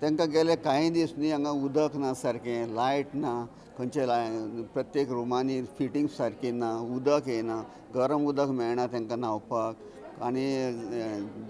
तांकां गेले कांय दीस न्ही हांगा उदक ना सारकें, लायट ना, खंयचे प्रत्येक रुमांनी फिटींग सारकी ना, उदक येना, गरम उदक मेळना तांकां न्हांवपाक आनी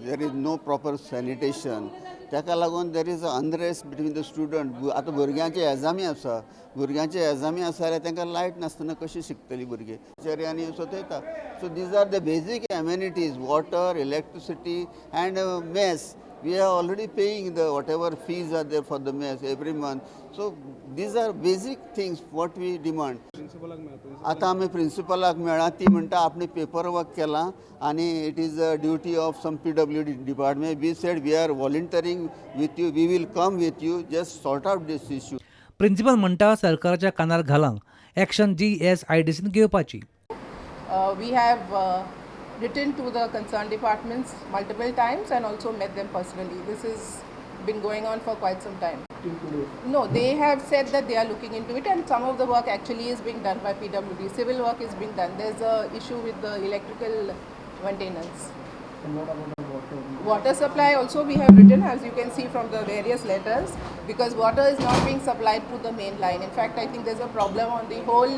there is no proper sanitation. ताका लागून there is unrest between the student. आतां भुरग्यांचे एग्जामी आसा, भुरग्यांचे एग्जामी आसा जाल्यार तांकां लायट नासतना कशी शिकतली भुरगीं, चर्यांनी सतयता. So these are the basic amenities, water, electricity and mess. We are already paying the whatever fees are there for the mess every month. So these are basic things what we demand. आता आम्ही प्रिन्सिपलाक मेळ्ळा, ती म्हणटा आपणे paper work केला आणि it is a duty of some PWD department. We said we are volunteering with you, we will come with you, just sort out this issue. Principal म्हणटा सरकाराच्या कानार घालांक एक्शन GSIDCन घेवपाची. We have written to the concerned departments multiple times and also met them personally. This has been going on for quite some time. No, they have said that they are looking into it and some of the work actually is being done by PWD. Civil work is being done. There's a issue with the electrical maintenance. Water supply also we have written, as you can see from the various letters, because water is not being supplied to the main line. In fact, I think there's a problem on the whole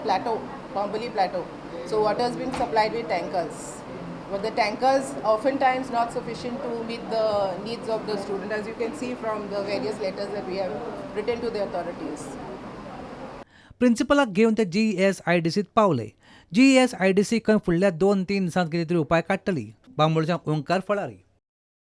plateau, Bambolim plateau. So water is being supplied with tankers. But the tankers oftentimes not sufficient to meet the needs of the student, as you can see from the various letters that we have written to the authorities. प्रिन्सिपलाक घेवन ते GSIDCत Pawle. GSIDC खंय फुडल्या 2-3 दिसांत कितें तरी उपाय काडटली. बांबोळच्या ओंकार फळारी.